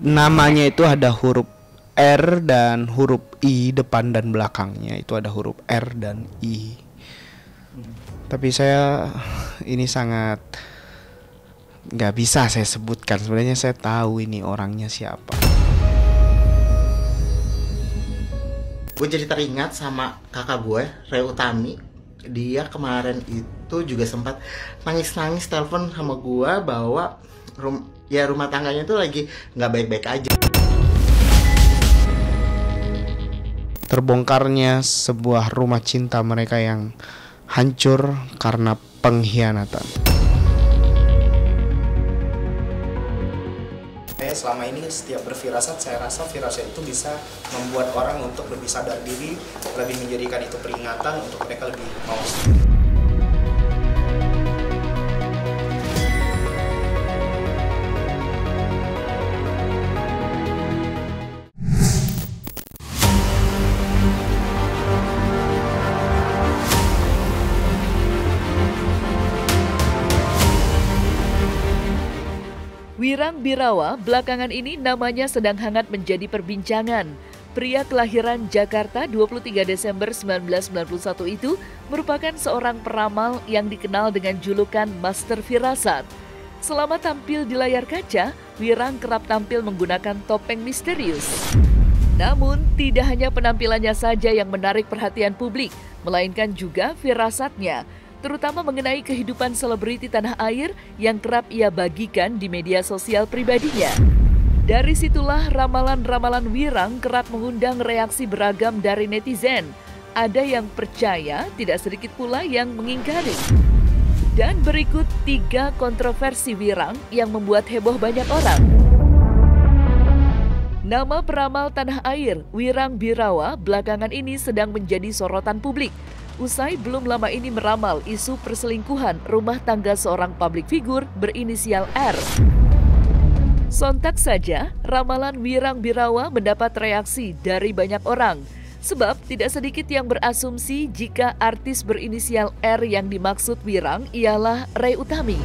Namanya itu ada huruf R dan huruf I depan dan belakangnya. Itu ada huruf R dan I. Tapi saya ini sangat nggak bisa saya sebutkan. Sebenarnya saya tahu ini orangnya siapa. Gue jadi teringat sama kakak gue, Ray Utami. Dia kemarin itu juga sempat nangis-nangis telepon sama gue bahwa rumah tangganya itu lagi nggak baik-baik aja. Terbongkarnya sebuah rumah cinta mereka yang hancur karena pengkhianatan. Selama ini setiap berfirasat, saya rasa firasat itu bisa membuat orang untuk lebih sadar diri, lebih menjadikan itu peringatan untuk mereka lebih mawas. Wirang Birawa belakangan ini namanya sedang hangat menjadi perbincangan. Pria kelahiran Jakarta 23 Desember 1991 itu merupakan seorang peramal yang dikenal dengan julukan Master Firasat. Selama tampil di layar kaca, Wirang kerap tampil menggunakan topeng misterius. Namun, tidak hanya penampilannya saja yang menarik perhatian publik, melainkan juga firasatnya, terutama mengenai kehidupan selebriti tanah air yang kerap ia bagikan di media sosial pribadinya. Dari situlah ramalan-ramalan Wirang kerap mengundang reaksi beragam dari netizen. Ada yang percaya, tidak sedikit pula yang mengingkari. Dan berikut 3 kontroversi Wirang yang membuat heboh banyak orang. Nama peramal tanah air, Wirang Birawa, belakangan ini sedang menjadi sorotan publik. Usai belum lama ini meramal isu perselingkuhan rumah tangga seorang publik figur berinisial R. Sontak saja, ramalan Wirang Birawa mendapat reaksi dari banyak orang. Sebab tidak sedikit yang berasumsi jika artis berinisial R yang dimaksud Wirang ialah Ray Utami.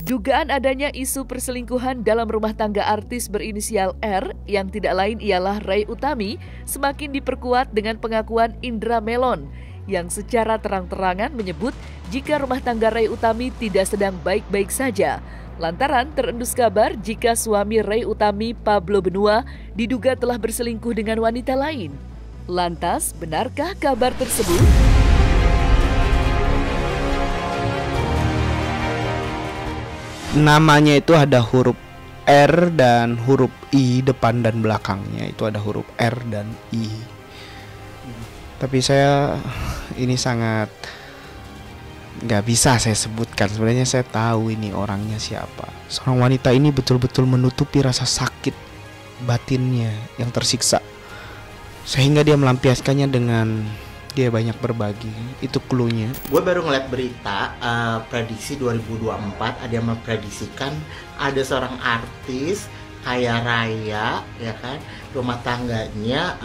Dugaan adanya isu perselingkuhan dalam rumah tangga artis berinisial R yang tidak lain ialah Ray Utami semakin diperkuat dengan pengakuan Indra Melon yang secara terang-terangan menyebut jika rumah tangga Ray Utami tidak sedang baik-baik saja. Lantaran terendus kabar jika suami Ray Utami, Pablo Benua, diduga telah berselingkuh dengan wanita lain. Lantas, benarkah kabar tersebut? Namanya itu ada huruf R dan huruf I depan dan belakangnya. Itu ada huruf R dan I. Tapi saya ini sangat nggak bisa saya sebutkan. Sebenarnya saya tahu ini orangnya siapa. Seorang wanita ini betul-betul menutupi rasa sakit batinnya yang tersiksa, sehingga dia melampiaskannya dengan dia banyak berbagi. Itu cluenya. Gue baru ngeliat berita prediksi 2024 ada yang memprediksikan ada seorang artis kaya raya, ya kan, rumah tangganya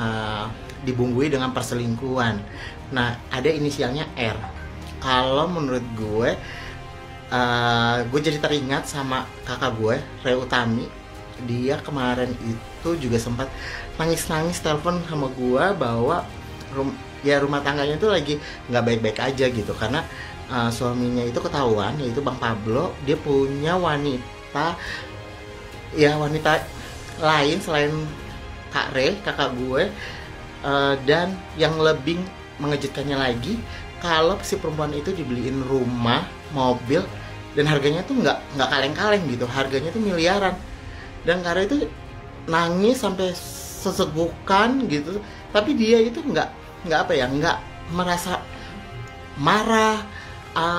dibumbui dengan perselingkuhan. Nah, ada inisialnya R. Kalau menurut gue jadi teringat sama kakak gue, Ray Utami. Dia kemarin itu juga sempat nangis-nangis telepon sama gue bahwa rumah tangganya itu lagi nggak baik-baik aja gitu, karena suaminya itu ketahuan, yaitu Bang Pablo, dia punya wanita lain selain Kak Re, kakak gue. Dan yang lebih mengejutkannya lagi, kalau si perempuan itu dibeliin rumah, mobil, dan harganya tuh nggak kaleng-kaleng gitu, harganya tuh miliaran. Dan Kak Re itu nangis sampai sesegukan gitu, tapi dia itu nggak merasa marah,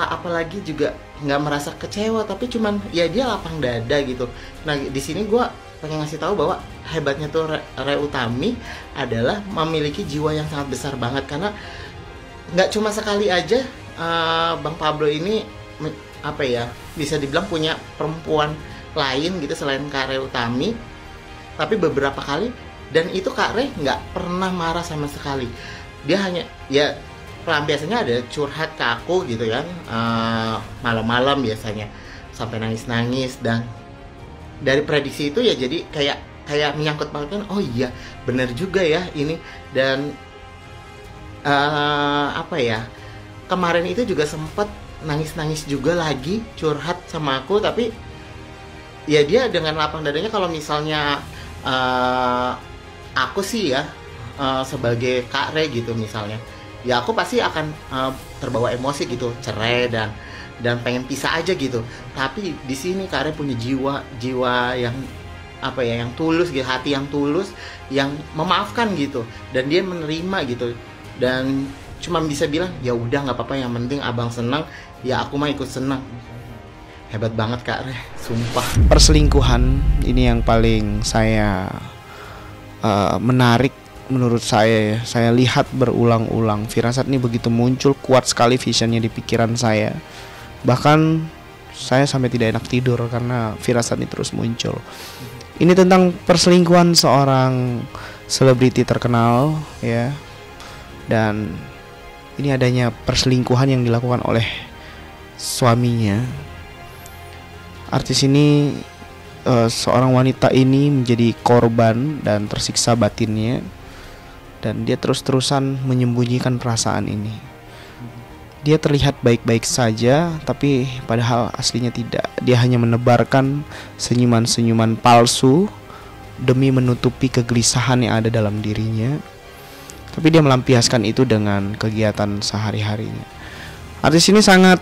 apalagi juga nggak merasa kecewa, tapi cuman ya dia lapang dada gitu. Nah, di sini gue pengen ngasih tahu bahwa hebatnya tuh Ray Utami adalah memiliki jiwa yang sangat besar banget, karena nggak cuma sekali aja Bang Pablo ini bisa dibilang punya perempuan lain gitu selain Kak Ray Utami, tapi beberapa kali, dan itu Kak Ray nggak pernah marah sama sekali. Dia hanya pelampiasannya ada curhat ke aku gitu kan, malam-malam biasanya. sampai nangis-nangis. Dan dari prediksi itu ya jadi kayak menyangkut pautkan, oh iya benar juga ya ini. Dan apa ya, kemarin itu juga sempet nangis-nangis juga lagi, curhat sama aku. Tapi ya dia dengan lapang dadanya, kalau misalnya aku sih ya sebagai Kak Re gitu misalnya, ya aku pasti akan terbawa emosi gitu, cerai dan pengen pisah aja gitu. Tapi di sini Kak Re punya jiwa yang apa ya, yang tulus gitu, hati yang tulus, yang memaafkan gitu, dan dia menerima gitu. Dan cuma bisa bilang ya udah nggak apa-apa, yang penting abang senang, ya aku mah ikut senang. Hebat banget Kak Re, sumpah. Perselingkuhan ini yang paling saya menarik menurut saya ya. Saya lihat berulang-ulang firasat ini begitu muncul, kuat sekali visionnya di pikiran saya. Bahkan saya sampai tidak enak tidur karena firasat ini terus muncul. Ini tentang perselingkuhan seorang selebriti terkenal ya. Dan ini adanya perselingkuhan yang dilakukan oleh suaminya. Artis ini seorang wanita ini menjadi korban dan tersiksa batinnya. Dan dia terus-terusan menyembunyikan perasaan ini. Dia terlihat baik-baik saja, tapi padahal aslinya tidak. Dia hanya menebarkan senyuman-senyuman palsu demi menutupi kegelisahan yang ada dalam dirinya. Tapi dia melampiaskan itu dengan kegiatan sehari-harinya. Artis ini sangat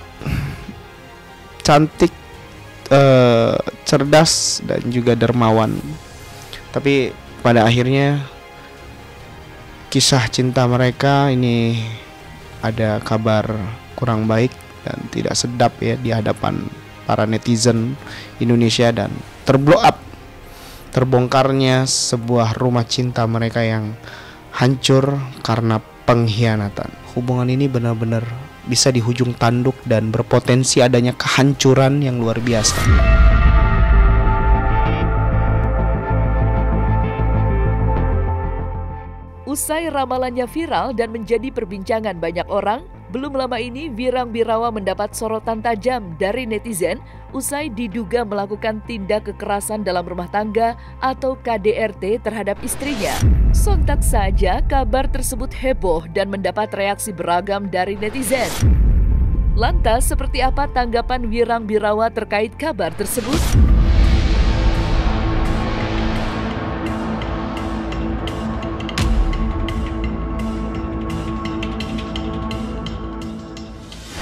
cantik, cerdas, dan juga dermawan. Tapi pada akhirnya kisah cinta mereka ini ada kabar kurang baik dan tidak sedap ya di hadapan para netizen Indonesia, dan terblow up, terbongkarnya sebuah rumah cinta mereka yang hancur karena pengkhianatan. Hubungan ini benar-benar bisa di hujung tanduk dan berpotensi adanya kehancuran yang luar biasa. Usai ramalannya viral dan menjadi perbincangan banyak orang, belum lama ini Wirang Birawa mendapat sorotan tajam dari netizen usai diduga melakukan tindak kekerasan dalam rumah tangga atau KDRT terhadap istrinya. Sontak saja kabar tersebut heboh dan mendapat reaksi beragam dari netizen. Lantas, seperti apa tanggapan Wirang Birawa terkait kabar tersebut?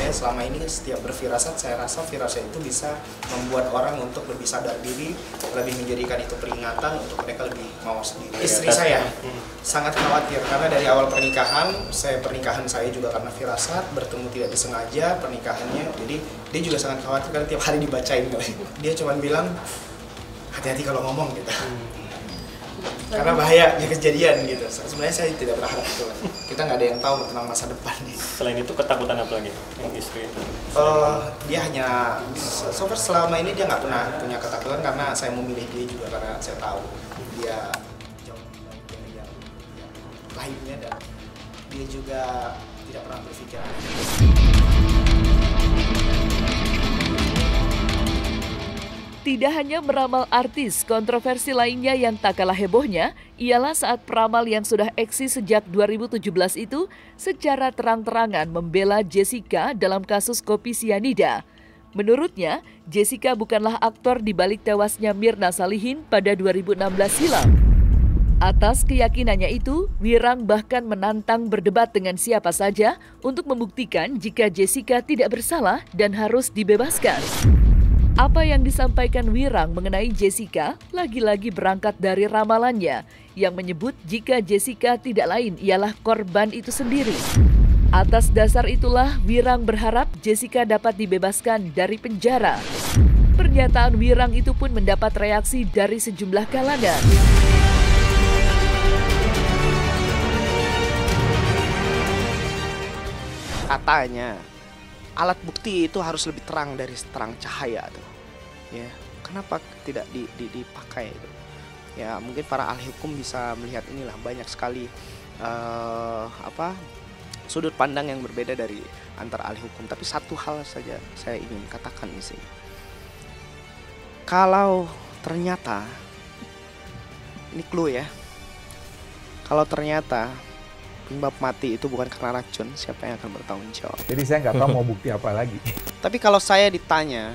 Selama ini setiap berfirasat, saya rasa firasat itu bisa membuat orang untuk lebih sadar diri, lebih menjadikan itu peringatan untuk mereka lebih mawas diri. Istri saya sangat khawatir karena dari awal pernikahan saya juga karena firasat, bertemu tidak disengaja pernikahannya, jadi dia juga sangat khawatir karena tiap hari dibacain. Dia cuma bilang hati-hati kalau ngomong gitu. Karena bahaya ya kejadian gitu. Sebenarnya saya tidak berharap itu. Kita nggak ada yang tahu tentang masa depan nih. Selain itu ketakutan apa lagi yang istri itu? Dia hanya so far selama ini dia nggak pernah punya ketakutan karena saya memilih dia juga karena saya tahu dia jauh dari yang lainnya, dan dia juga tidak pernah berpikir. Tidak hanya meramal artis, kontroversi lainnya yang tak kalah hebohnya ialah saat peramal yang sudah eksis sejak 2017 itu secara terang-terangan membela Jessica dalam kasus kopi sianida. Menurutnya, Jessica bukanlah aktor di balik tewasnya Mirna Salihin pada 2016 silam. Atas keyakinannya itu, Wirang bahkan menantang berdebat dengan siapa saja untuk membuktikan jika Jessica tidak bersalah dan harus dibebaskan. Apa yang disampaikan Wirang mengenai Jessica lagi-lagi berangkat dari ramalannya yang menyebut jika Jessica tidak lain ialah korban itu sendiri. Atas dasar itulah Wirang berharap Jessica dapat dibebaskan dari penjara. Pernyataan Wirang itu pun mendapat reaksi dari sejumlah kalangan. Katanya alat bukti itu harus lebih terang dari terang cahaya tuh. Ya, kenapa tidak dipakai itu? Ya, mungkin para ahli hukum bisa melihat inilah, banyak sekali sudut pandang yang berbeda dari antar ahli hukum. Tapi satu hal saja saya ingin katakan di sini. Kalau ternyata, ini clue ya, kalau ternyata penyebab mati itu bukan karena racun, siapa yang akan bertanggung jawab? Jadi saya nggak tahu mau bukti apa lagi. Tapi kalau saya ditanya,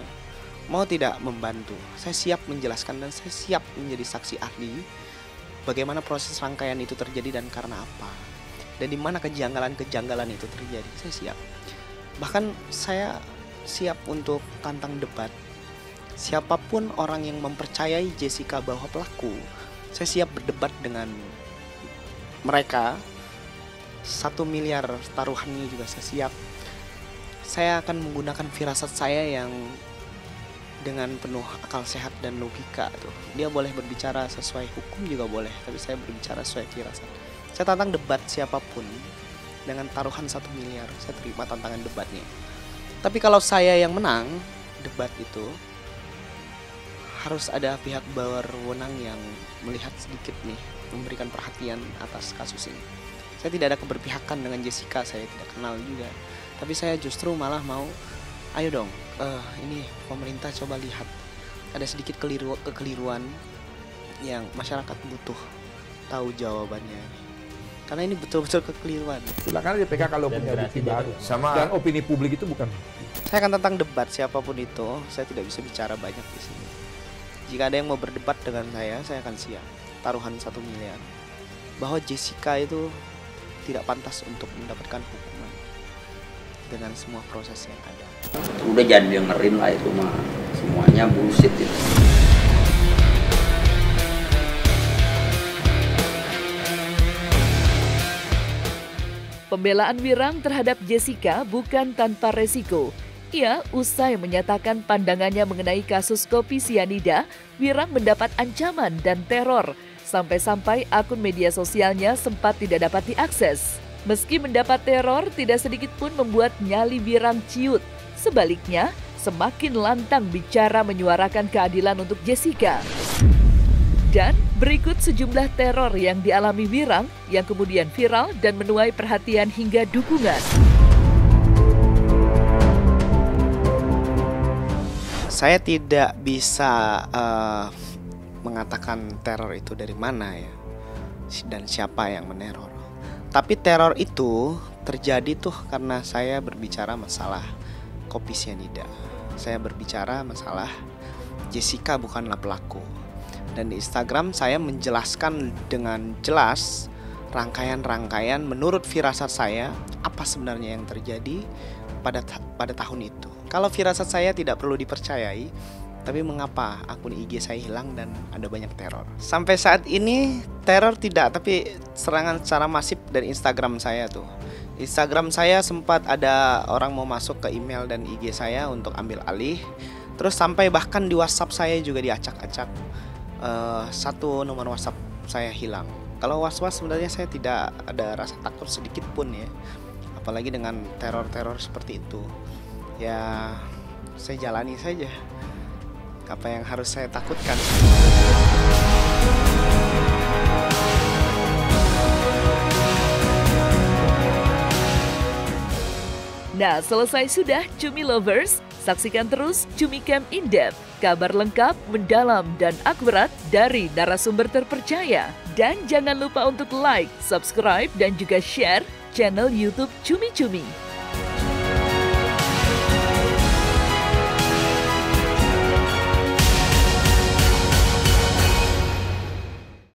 mau tidak membantu, saya siap menjelaskan dan saya siap menjadi saksi ahli bagaimana proses rangkaian itu terjadi dan karena apa. Dan di mana kejanggalan-kejanggalan itu terjadi, saya siap. Bahkan saya siap untuk tantang debat. Siapapun orang yang mempercayai Jessica bahwa pelaku, saya siap berdebat dengan mereka. 1 miliar taruhannya juga saya siap. Saya akan menggunakan firasat saya yang dengan penuh akal sehat dan logika tuh. Dia boleh berbicara sesuai hukum juga boleh, tapi saya berbicara sesuai firasat. Saya tantang debat siapapun dengan taruhan 1 miliar. Saya terima tantangan debatnya. Tapi kalau saya yang menang debat itu, harus ada pihak berwenang yang melihat sedikit nih, memberikan perhatian atas kasus ini. Saya tidak ada keberpihakan dengan Jessica, saya tidak kenal juga. Tapi saya justru malah mau, ayo dong, ini pemerintah coba lihat. Ada sedikit kekeliruan yang masyarakat butuh tahu jawabannya. Karena ini betul-betul kekeliruan. Silakan aja PK kalau punya bukti baru. Dan opini publik itu bukan. Saya akan tentang debat siapapun itu, saya tidak bisa bicara banyak di sini. Jika ada yang mau berdebat dengan saya akan siap. Taruhan 1 miliar. Bahwa Jessica itu tidak pantas untuk mendapatkan hukuman dengan semua proses yang ada. Udah jangan dengerin lah itu mah, semuanya bullshit itu. Pembelaan Wirang terhadap Jessica bukan tanpa resiko. Ia usai menyatakan pandangannya mengenai kasus kopi sianida, Wirang mendapat ancaman dan teror. Sampai-sampai akun media sosialnya sempat tidak dapat diakses. Meski mendapat teror, tidak sedikit pun membuat nyali Wirang ciut. Sebaliknya, semakin lantang bicara menyuarakan keadilan untuk Jessica. Dan berikut sejumlah teror yang dialami Wirang yang kemudian viral dan menuai perhatian hingga dukungan. Saya tidak bisa mengatakan teror itu dari mana ya, dan siapa yang meneror. Tapi teror itu terjadi tuh karena saya berbicara masalah kopi sianida. Saya berbicara masalah Jessica bukanlah pelaku. Dan di Instagram saya menjelaskan dengan jelas rangkaian-rangkaian menurut firasat saya apa sebenarnya yang terjadi pada tahun itu. Kalau firasat saya tidak perlu dipercayai, tapi mengapa akun IG saya hilang dan ada banyak teror? Sampai saat ini teror tidak, tapi serangan secara masif dari Instagram saya tuh. Instagram saya sempat ada orang mau masuk ke email dan IG saya untuk ambil alih. Terus sampai bahkan di WhatsApp saya juga diacak-acak. 1 nomor WhatsApp saya hilang. Kalau was-was sebenarnya saya tidak ada rasa takut sedikit pun ya. Apalagi dengan teror-teror seperti itu. Ya saya jalani saja. Apa yang harus saya takutkan? Nah, selesai sudah Cumi Lovers. Saksikan terus Cumi Camp In-Depth. Kabar lengkap, mendalam, dan akurat dari narasumber terpercaya. Dan jangan lupa untuk like, subscribe, dan juga share channel YouTube Cumi Cumi.